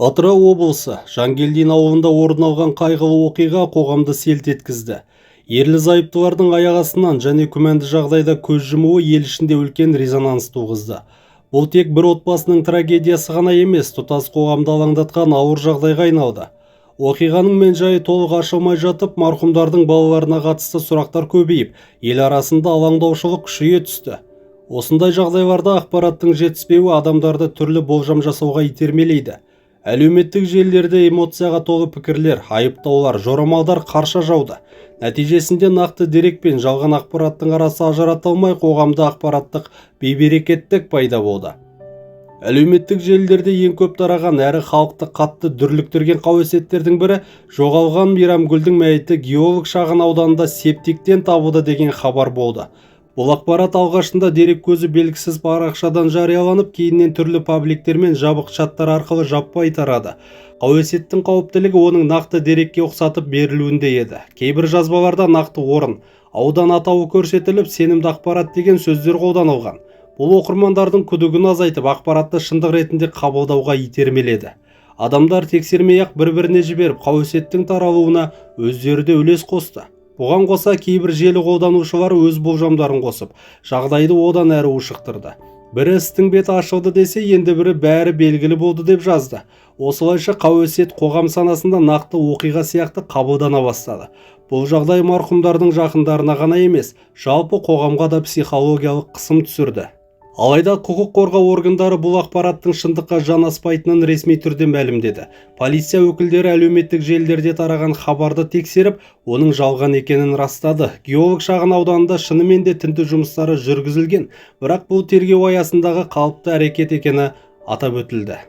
Атырау облысы Жангелдин ауылында орын алған қайғылы оқиға қоғамды селт еткізді. Ерлі-зайыптылардың аяқ астынан және күмәнді жағдайда көз жұмуы ел ішінде үлкен резонанс туғызды. Бұл тек бір отбасының трагедиясы ғана емес, тұтас қоғамды алаңдатқан ауыр жағдайға айналды. Оқиғаның мән-жайы толық ашылмай жатып, марқұмдардың балаларына қатысты сұрақтар көбейіп, ел арасында алаңдаушылық күшейе түсті. Осындай жағдайларда ақпараттың жетіспеуі адамдарды түрлі болжам жасауға итермелейді. Әлеуметтік желілерде эмоцияға толы пікірлер, айыптаулар, жорамалдар қарша жауды. Нәтижесінде нақты дерек пен жалған ақпараттың арасы ажыратылмай, қоғамда ақпараттық бейберекеттік пайда болды. Әлеуметтік желілерде ең көп тараған әрі халықты қатты дүрліктірген қауесеттердің бірі жоғалған Мейрамгүлдің мәйіті геолог шағын ауданында септиктен табылды деген хабар болды. Бұл ақпарат алғашында дерек көзі белгісіз парақшадан жарияланып, кейіннен түрлі пабликтер мен жабық чаттар арқылы жаппай тарады. Қауесеттің қауіптілігі оның нақты дерекке ұқсатып берілуінде еді. Кейбір жазбаларда нақты орын, аудан атауы көрсетіліп, сенімді ақпарат деген сөздер қолданылған. Бұл оқырмандардың күдігін азайтып, ақпаратты шындық ретінде қабылдауға итермеледі. Адамдар тексермей-ақ бір-біріне жіберіп, қауесеттің таралуына өздері де үлес қосты. Бұған қоса кейбір желі қолданушылары өз болжамдарын қосып, жағдайды одан әрі ушықтырды. Бірі істің беті ашылды десе, енді бірі бәрі белгілі болды деп жазды. Осылайша қауесет қоғам санасында нақты оқиға сияқты қабылдана бастады. Бұл жағдай марқұмдардың жақындарына ғана емес, жалпы қоғамға да психологиялық қысым түсірді. Алайда құқық қорғау органдары бұл ақпараттың шындыққа жанаспайтынын ресми түрде мәлімдеді. Полиция өкілдері әлеуметтік желілерде тараған хабарды тексеріп, оның жалған екенін растады. Геолог шағын ауданында шынымен де тінту жұмыстары жүргізілген, бірақ бұл тергеу аясындағы қалыпты әрекет екені атап өтілді.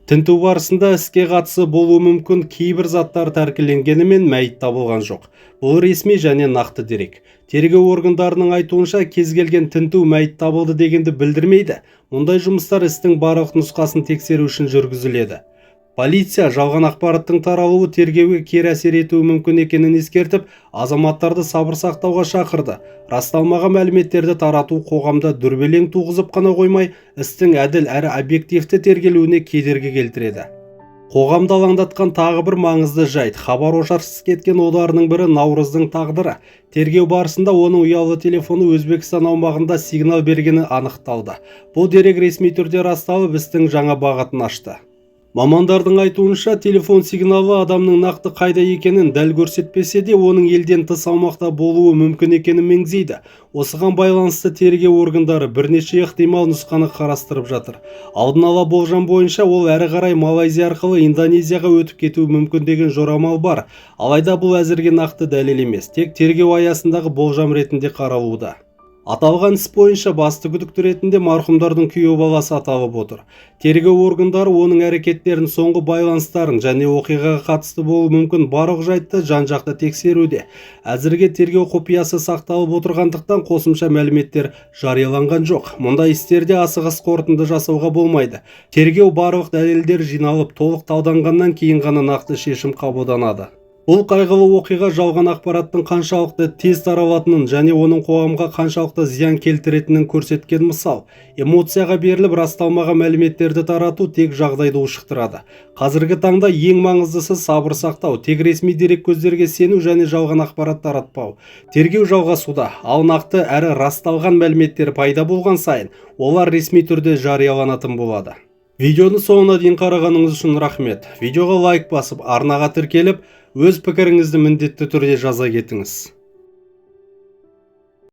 Тінту барысында іске қатысы болуы мүмкін кейбір заттар тәркіленгенімен мәйіт табылған жоқ. Бұл ресми және нақты дерек. Тергеу органдарының айтуынша кез келген тінту мәйіт табылды дегенді білдірмейді. Мұндай жұмыстар істің барлық нұсқасын тексеру үшін жүргізіледі. Полиция жалған ақпараттың таралуы тергеуге кері әсер етуі мүмкін екенін ескертіп, азаматтарды сабыр сақтауға шақырды. Расталмаған мәліметтерді тарату қоғамда дүрбелең туғызып қана қоймай, істің әділ әрі объективті тергелуіне кедергі келтіреді. Қоғамды алаңдатқан тағы бір маңызды жайт, хабар-ошарсыз кеткен оларының бірі Наурыздың тағдыры. Тергеу барысында оның ұялы телефоны Өзбекстан аумағында сигнал бергені анықталды. Бұл дерек ресми түрде расталып, істің жаңа бағытын ашты. Мамандардың айтуынша, телефон сигналы адамның нақты қайда екенін дәл көрсетпесе де, оның елден тыс аумақта болуы мүмкін екенін меңзейді. Осыған байланысты тергеу органдары бірнеше ықтимал нұсқаны қарастырып жатыр. Алдын ала болжам бойынша, ол әрі қарай Малайзия арқылы Индонезияға өтіп кетуі мүмкін деген жорамал бар. Алайда бұл әзірге нақты дәлел емес, тек тергеу аясындағы болжам ретінде қаралуда. Аталған іс бойынша басты күдікті ретінде марқұмдардың күйеу баласы аталып отыр. Тергеу органдары оның әрекеттерін, соңғы байланыстарын және оқиғаға қатысты болуы мүмкін барлық жайтты жан-жақты тексеруде. Әзірге тергеу құпиясы сақталып отырғандықтан қосымша мәліметтер жарияланған жоқ. Мұндай істерде асығыс қорытынды жасауға болмайды. Тергеу барлық дәлелдер жиналып, толық талданғаннан кейін ғана нақты шешім қабылданады. Бұл қайғылы оқиға жалған ақпараттың қаншалықты тез таралатынын және оның қоғамға қаншалықты зиян келтіретінін көрсеткен мысал. Эмоцияға беріліп расталмаған мәліметтерді тарату тек жағдайды ушықтырады. Қазіргі таңда ең маңыздысы сабыр сақтау, тек ресми дерек көздерге сену және жалған ақпарат таратпау. Тергеу жалғасуда, ал нақты әрі расталған мәліметтер пайда болған сайын, олар ресми түрде жарияланатын болады. Видеоны соңына дейін қарағаныңыз үшін рахмет. Видеоға лайк басып, арнаға тіркеліп, өз пікіріңізді міндетті түрде жаза кетіңіз.